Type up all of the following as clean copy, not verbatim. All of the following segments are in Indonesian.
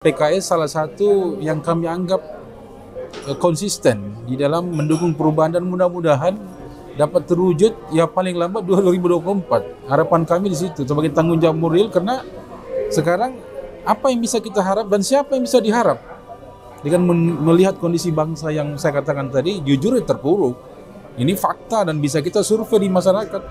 PKS salah satu yang kami anggap konsisten di dalam mendukung perubahan dan mudah-mudahan dapat terwujud ya paling lambat 2024. Harapan kami di situ sebagai tanggung jawab moral, karena sekarang apa yang bisa kita harap dan siapa yang bisa diharap dengan melihat kondisi bangsa yang saya katakan tadi, jujur terpuruk. Ini fakta dan bisa kita survei di masyarakat.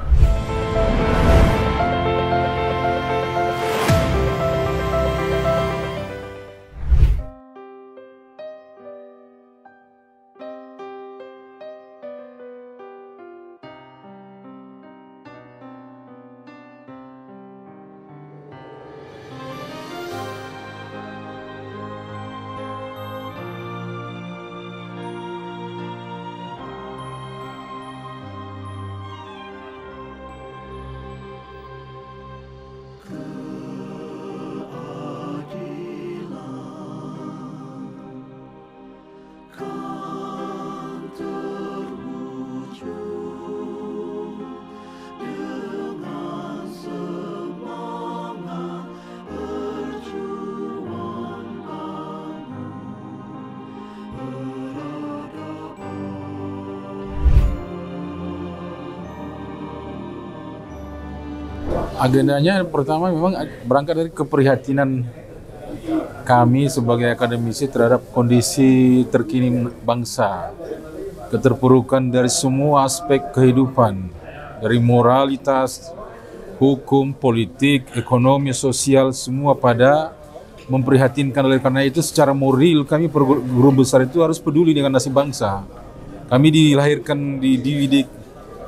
Agendanya pertama memang berangkat dari keprihatinan kami sebagai akademisi terhadap kondisi terkini bangsa, keterpurukan dari semua aspek kehidupan, dari moralitas, hukum, politik, ekonomi, sosial, semua pada memprihatinkan. Oleh karena itu secara moral kami guru besar itu harus peduli dengan nasib bangsa. Kami dilahirkan, dididik,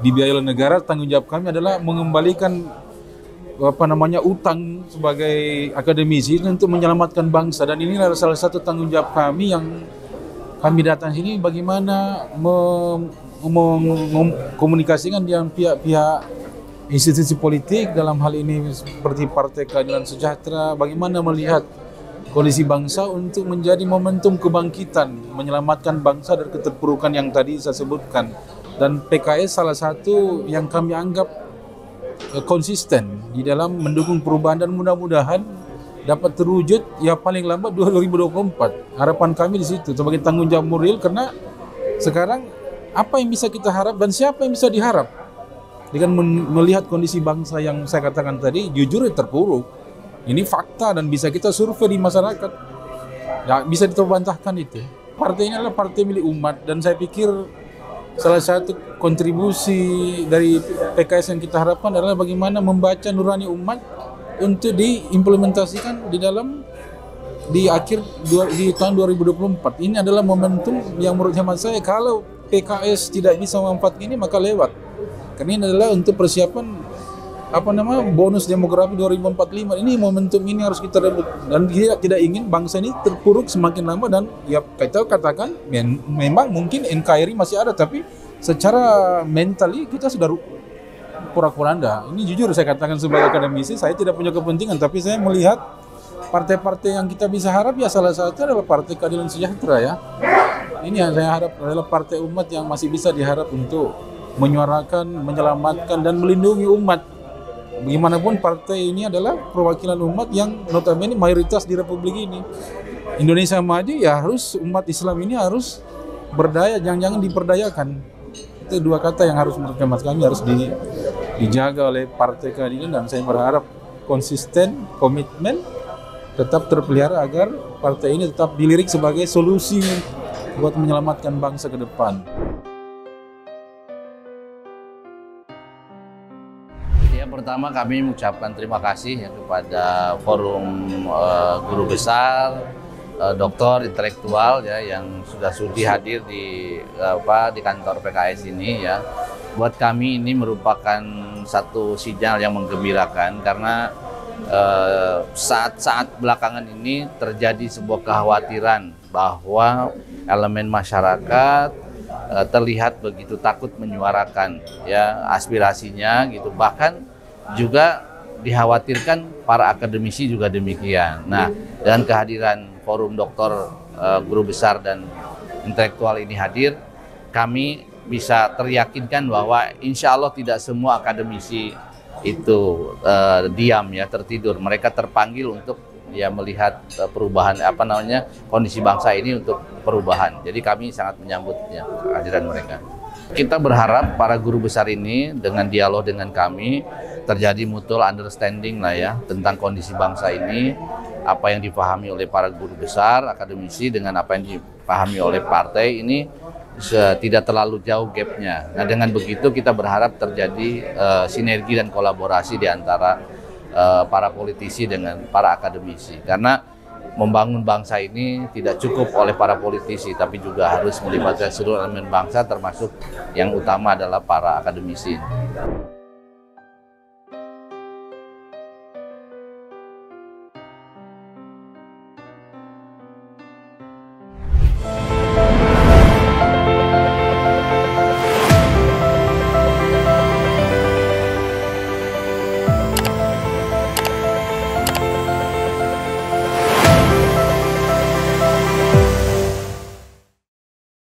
dibiayai oleh negara, tanggung jawab kami adalah mengembalikan utang sebagai akademisi untuk menyelamatkan bangsa, dan ini adalah salah satu tanggung jawab kami yang kami datang sini bagaimana mengkomunikasikan dengan pihak-pihak institusi politik dalam hal ini seperti Partai Keadilan Sejahtera, bagaimana melihat kondisi bangsa untuk menjadi momentum kebangkitan, menyelamatkan bangsa dari keterpurukan yang tadi saya sebutkan. Dan PKS salah satu yang kami anggap konsisten di dalam mendukung perubahan dan mudah-mudahan dapat terwujud ya paling lambat 2024. Harapan kami di situ sebagai tanggung jawab moral, karena sekarang apa yang bisa kita harap dan siapa yang bisa diharap dengan melihat kondisi bangsa yang saya katakan tadi, jujur terpuruk. Ini fakta dan bisa kita survei di masyarakat. Ya, bisa diterbantahkan itu. Partai ini adalah partai milik umat, dan saya pikir salah satu kontribusi dari PKS yang kita harapkan adalah bagaimana membaca nurani umat untuk diimplementasikan di tahun 2024. Ini adalah momentum yang menurut hemat saya kalau PKS tidak bisa memanfaatkan ini maka lewat. Karena ini adalah untuk persiapan bonus demografi 2045. Ini momentum ini harus kita rebut, dan tidak ingin bangsa ini terpuruk semakin lama. Dan ya kita katakan memang mungkin NKRI masih ada, tapi secara mentally kita sudah porak-poranda. Ini jujur saya katakan sebagai akademisi, saya tidak punya kepentingan, tapi saya melihat partai-partai yang kita bisa harap ya salah satu adalah Partai Keadilan Sejahtera ya. Ini yang saya harap adalah partai umat yang masih bisa diharap untuk menyuarakan, menyelamatkan dan melindungi umat. Bagaimanapun partai ini adalah perwakilan umat yang notabene mayoritas di Republik ini. Indonesia maju ya harus umat Islam ini harus berdaya, jangan diperdayakan. Itu dua kata yang harus menurut hemat kami harus dijaga oleh Partai Keadilan, dan saya berharap konsisten, komitmen tetap terpelihara agar partai ini tetap dilirik sebagai solusi buat menyelamatkan bangsa ke depan. Pertama kami mengucapkan terima kasih ya kepada forum guru besar, doktor intelektual ya yang sudah sudi hadir di kantor PKS ini ya. Buat kami ini merupakan satu sinyal yang menggembirakan, karena saat-saat belakangan ini terjadi sebuah kekhawatiran bahwa elemen masyarakat terlihat begitu takut menyuarakan ya aspirasinya gitu, bahkan juga dikhawatirkan para akademisi juga demikian. Nah, dengan kehadiran forum doktor, guru besar dan intelektual ini hadir, kami bisa teryakinkan bahwa insya Allah tidak semua akademisi itu diam ya, tertidur. Mereka terpanggil untuk ya melihat perubahan kondisi bangsa ini untuk perubahan. Jadi kami sangat menyambutnya kehadiran mereka. Kita berharap para guru besar ini dengan dialog dengan kami terjadi mutual understanding lah ya tentang kondisi bangsa ini, apa yang dipahami oleh para guru besar, akademisi dengan apa yang dipahami oleh partai ini tidak terlalu jauh gapnya. Nah dengan begitu kita berharap terjadi sinergi dan kolaborasi di antara para politisi dengan para akademisi. Karena membangun bangsa ini tidak cukup oleh para politisi, tapi juga harus melibatkan seluruh elemen bangsa termasuk yang utama adalah para akademisi.